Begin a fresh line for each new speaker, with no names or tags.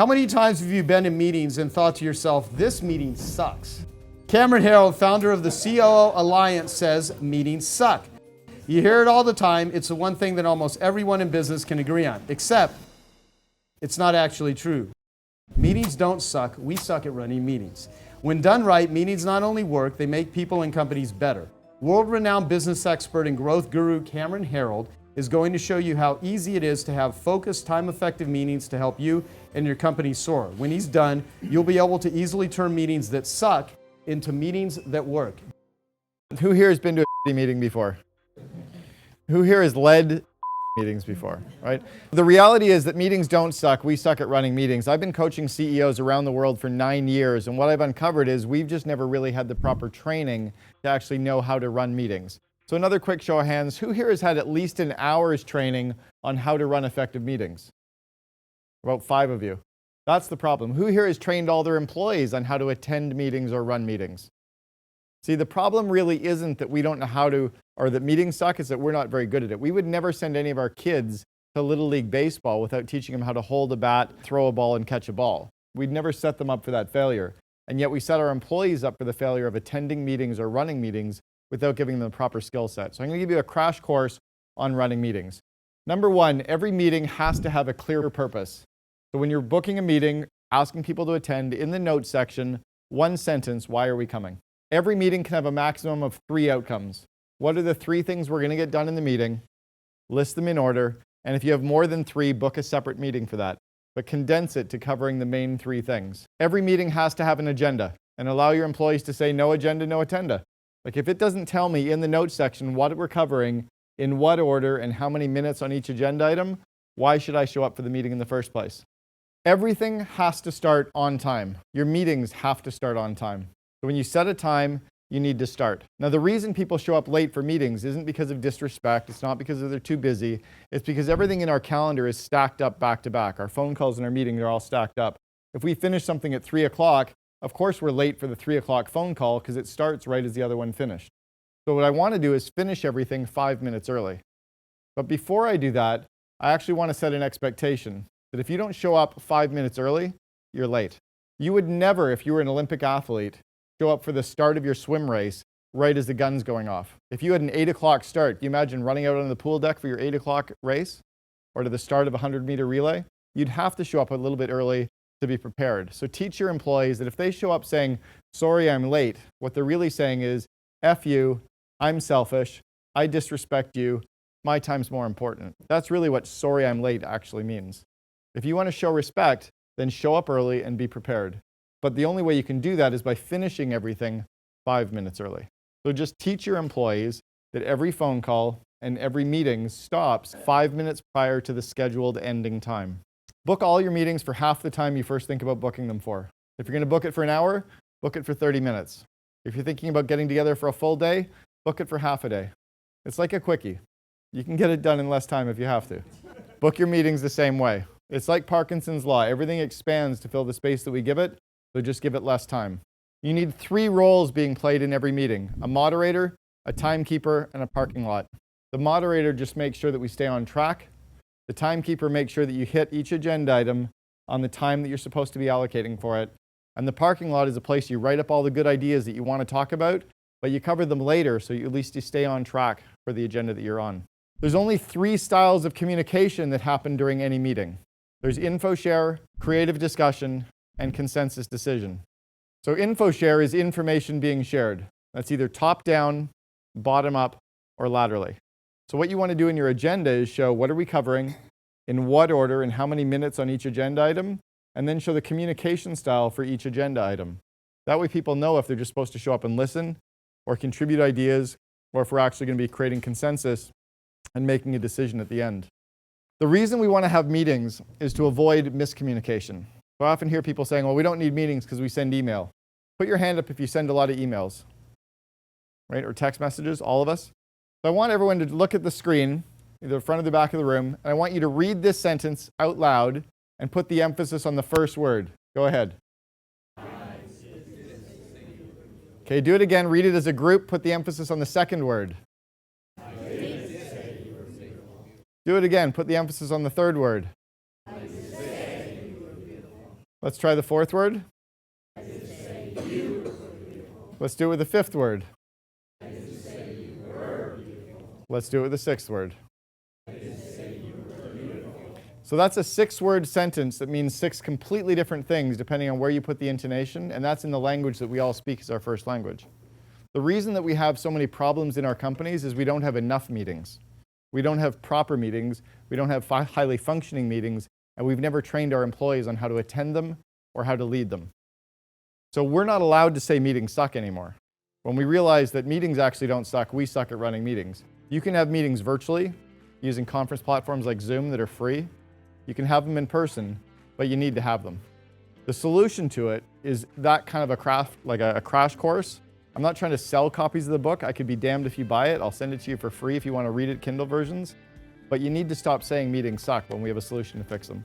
How many times have you been in meetings and thought to yourself, this meeting sucks? Cameron Herold, founder of the COO Alliance, says meetings suck. You hear it all the time. It's the one thing that almost everyone in business can agree on, except it's not actually true. Meetings don't suck. We suck at running meetings. When done right, meetings not only work, they make people and companies better. World-renowned business expert and growth guru Cameron Herold is going to show you how easy it is to have focused, time-effective meetings to help you and your company soar. When he's done, you'll be able to easily turn meetings that suck into meetings that work.
Who here has been to a meeting before? Who here has led meetings before, right? The reality is that meetings don't suck. We suck at running meetings. I've been coaching CEOs around the world for 9 years, and what I've uncovered is we've just never really had the proper training to actually know how to run meetings. So another quick show of hands, who here has had at least an hour's training on how to run effective meetings? About 5 of you. That's the problem. Who here has trained all their employees on how to attend meetings or run meetings? See, the problem really isn't that we don't know how to, or that meetings suck, it's that we're not very good at it. We would never send any of our kids to Little League Baseball without teaching them how to hold a bat, throw a ball, and catch a ball. We'd never set them up for that failure. And yet we set our employees up for the failure of attending meetings or running meetings without giving them the proper skill set. So I'm going to give you a crash course on running meetings. Number one, every meeting has to have a clear purpose. So when you're booking a meeting, asking people to attend, in the notes section, one sentence, why are we coming? Every meeting can have a maximum of 3 outcomes. What are the 3 things we're going to get done in the meeting? List them in order. And if you have more than 3, book a separate meeting for that. But condense it to covering the main 3 things. Every meeting has to have an agenda, and allow your employees to say no agenda, no attenda. Like if it doesn't tell me in the notes section what we're covering, in what order, and how many minutes on each agenda item, why should I show up for the meeting in the first place? Everything has to start on time. Your meetings have to start on time. So when you set a time, you need to start. Now the reason people show up late for meetings isn't because of disrespect, it's not because they're too busy, it's because everything in our calendar is stacked up back to back. Our phone calls and our meetings are all stacked up. If we finish something at 3 o'clock, of course we're late for the 3 o'clock phone call because it starts right as the other one finished. So what I want to do is finish everything 5 minutes early. But before I do that, I actually want to set an expectation that if you don't show up 5 minutes early, you're late. You would never, if you were an Olympic athlete, show up for the start of your swim race right as the gun's going off. If you had an 8 o'clock start, do you imagine running out on the pool deck for your 8 o'clock race or to the start of a 100-meter relay? You'd have to show up a little bit early to be prepared. So teach your employees that if they show up saying, sorry, I'm late, what they're really saying is, F you, I'm selfish, I disrespect you, my time's more important. That's really what sorry, I'm late actually means. If you want to show respect, then show up early and be prepared. But the only way you can do that is by finishing everything 5 minutes early. So just teach your employees that every phone call and every meeting stops 5 minutes prior to the scheduled ending time. Book all your meetings for half the time you first think about booking them for. If you're going to book it for an hour, book it for 30 minutes. If you're thinking about getting together for a full day, book it for half a day. It's like a quickie. You can get it done in less time if you have to. Book your meetings the same way. It's like Parkinson's law. Everything expands to fill the space that we give it, so just give it less time. You need 3 roles being played in every meeting: a moderator, a timekeeper, and a parking lot. The moderator just makes sure that we stay on track. The timekeeper makes sure that you hit each agenda item on the time that you're supposed to be allocating for it. And the parking lot is a place you write up all the good ideas that you want to talk about, but you cover them later so at least you stay on track for the agenda that you're on. There's only 3 styles of communication that happen during any meeting. There's info share, creative discussion, and consensus decision. So info share is information being shared. That's either top down, bottom up, or laterally. So what you want to do in your agenda is show what are we covering, in what order, and how many minutes on each agenda item, and then show the communication style for each agenda item. That way people know if they're just supposed to show up and listen, or contribute ideas, or if we're actually going to be creating consensus and making a decision at the end. The reason we want to have meetings is to avoid miscommunication. So I often hear people saying, well, we don't need meetings because we send email. Put your hand up if you send a lot of emails, right? Or text messages, all of us. So I want everyone to look at the screen, either the front or the back of the room, and I want you to read this sentence out loud and put the emphasis on the first word. Go ahead. Okay, do it again. Read it as a group. Put the emphasis on the second word. Do it again. Put the emphasis on the third word. Let's try the fourth word. Let's do it with the fifth word. Let's do it with the sixth word. So that's a 6-word sentence that means 6 completely different things depending on where you put the intonation, and that's in the language that we all speak as our first language. The reason that we have so many problems in our companies is we don't have enough meetings. We don't have proper meetings, we don't have highly functioning meetings, and we've never trained our employees on how to attend them or how to lead them. So we're not allowed to say meetings suck anymore. When we realize that meetings actually don't suck, we suck at running meetings. You can have meetings virtually using conference platforms like Zoom that are free. You can have them in person, but you need to have them. The solution to it is that kind of a crash course. I'm not trying to sell copies of the book. I could be damned if you buy it. I'll send it to you for free if you want to read it, Kindle versions. But you need to stop saying meetings suck when we have a solution to fix them.